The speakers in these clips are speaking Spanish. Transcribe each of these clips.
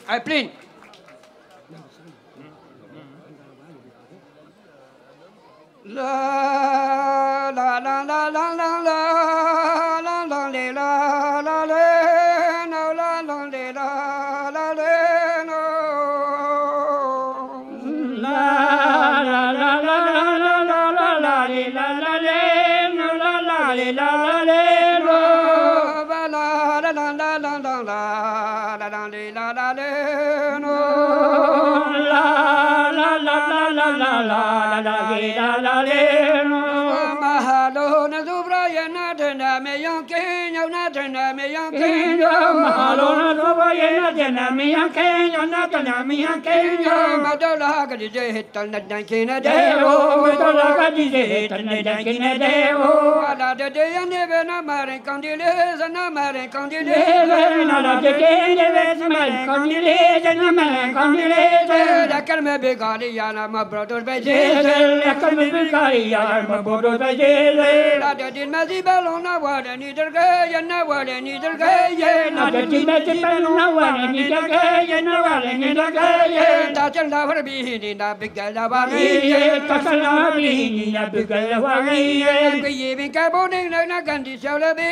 I plane. La la la la la la la la la la la la la no la la la la la la no la la la la la la la la la la no la la la la la no ba la la la la la la la la la la la no la la la la la la la la Mahalo na Zubraya na tena me yankin na tena me yankin Mahalo na Zubraya na tena me yankin na tena me yankin Madola ka dije hital na dankin na devo Madola ka dije hital na dankin na devo Ala de de ne be na mare kandile na mare kandile na la de de ne be na mare kandile na mare kandile da kar me be gali ya na ma brothers be je da kar me be gali ya ma brothers be je la de din ma di balona wa de ni der ge ya na wa de ni der ge ye na de din ma di balona wa de ni der ge ya na wa de ni der ge ye da chal la var bi ni na big la wa ye ta chal la bi ni na big la wa ye ke ye bin ka bo ni na gan di chao la bi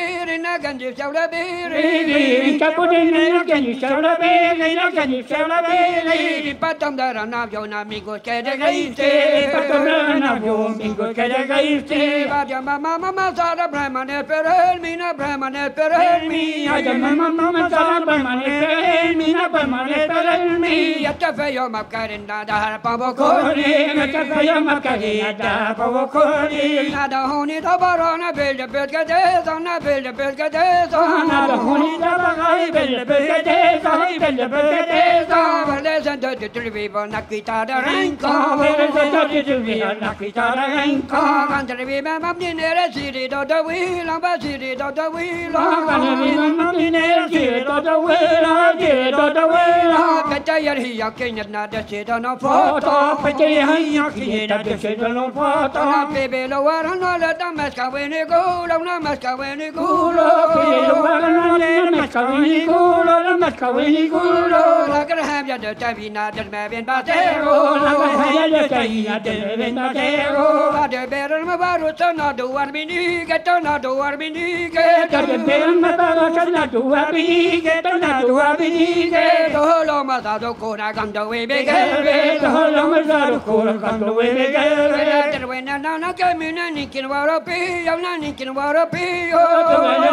na gan di chao la bi ka bo ni na gan di chao la bi na gan di chao la bi pa tam da ra na yo na mi go ke de ge se pa tam da na yo mi go ke de ge se ba ja mama sa da brahmane per mi na brahmane per mi ja mama sa da brahmane per mi na brahmane per mi ya ta fe yo ma ka rin da da pa bo ko ni ya ta fe yo ma ka rin da pa bo ko ni na da ho ni da ba ro na be de be ke de so na be de be ke de so na da ho ni da ba ga be de be ke de so be de be ke de so ba le san de tri vi bo na ki ta da ran ko ba le san de tri vi na ki ta da ran ko kan tri vi ma ma ni ne re si ri do do wi long ba si ri do do wi long kan tri vi ma ni ne re si ri do do wi long si ri do do wi long ka ta ya ri ya ke ni na de si do no pho to pa che ha ya ki ni na de si do no pho to na pe be lo wa ran no le ta ma ka we ni go lo na ma ka we ni go lo pe lo wa ran no le ma ka we ni go lo na ma ka we ni go lo la ka ha ya de ta bi na de ma ben ba te ro la ka ha ya de ta bi na de ben ba te ro ba de be ran ma ba ro ta na do war bi ni ke ta na do war bi ni ke ta de be ran ma ba ro ta na do war bi ni ke ta na do war bi ni ke do lo ma sa do ko na gam do we be ke be do lo ma sa do ko na gam do we be ke be de we na na ke mi na ni kin wa ro pi yo na ni kin wa ro pi yo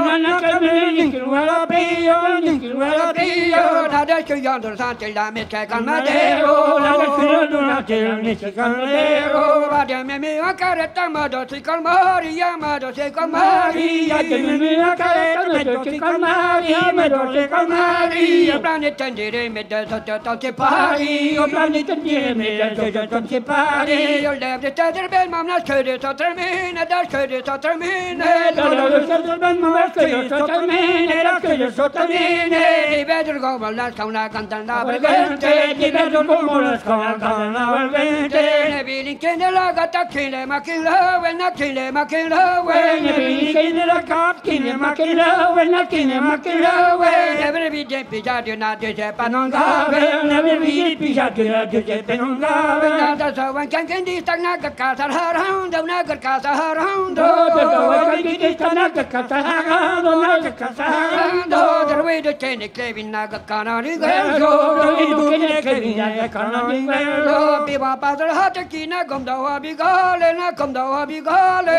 na na ke mi ni kin wa ro pi yo ni kin wa ro pi yo na de ke yo do sa te la me ke kan ma de ro na de ke yo do na te ni ke kan ma de ro ba de me mi wa ka re ta ma do ti kan ma ri ya ma do se kan ma ri ya de me mi wa ka re ta ma do ti kan ma ri ya ma do se kan ma ri ya plan ni ten de me de so to te pa ri yo plan ni ten de me de so to te pa ri yo le de ta de ben mam na ke de so termine da ke de so termine da de so ben mam na ke de so termine da ke de so termine di be de go mal na ka na cantan la vergente di be de go mal na ka na cantan la vergente ne bi ni ke de la ga ta ke le ma ke la we na ke le ma ke la we ne bi ni ke de la ka ke le ma ke la we na ke le ma ke la we ne bi bi de pi ja de na de je pa non ga we ne bi bi pi ja de na de je pa non ga we na da so wan kan ken di tak na ga ka sa ha ra do na ga ka sa ha ra do da so wan kan di tak na ga ka sa ha ra do na ga ka sa ha ra do da we de te ne ke bi na ga ka na ri ga do ri du ke ne ke bi na ga ka na ri ga do bi ba pa da ha te ki na gom da wa bi ga le na kom da wa bi ga le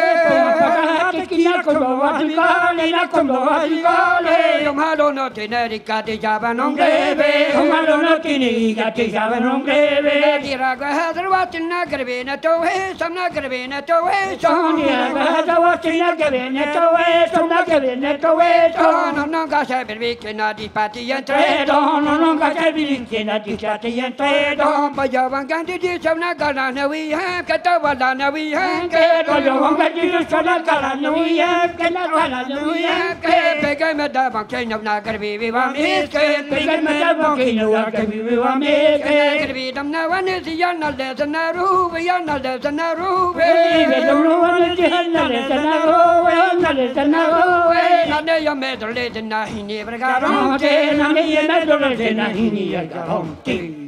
pa ha te ki na kom da wa bi ga le na kom da wa bi ga le yo ma lo no te ne ri ka te ja ba non ge be yo ma lo no te ne ri ka te ja ba non ge be di ra ga ha dar wa tin na gar be na to he sam na gar be na to he son di ra ga ha dar wa tin na gar be na to he sam na gar be na to he son no no ga sa be bi ke na di pa ti en tre don no no ga sa bi ke na di cha ti en tre don ba ja wan kan di sam na ga na na wi ha ka to wa la na wi ha ke ba ja wan kan di sam na ga la na wi ha ke na wa la na wi ha ke be ga ma da ba ke na gar be bi wa mi ke be ga ma da ba ke na wa ke bi wa mi ke gar be dam na wa ne si ya na le sa na ru be ya na le sa na ru be be dam na wa ne si ya na le sa na ru be na le sa na ru be na ne ya me do le na hi ni bra ga ro te na ne ya me do le te na hini ya ka hom ti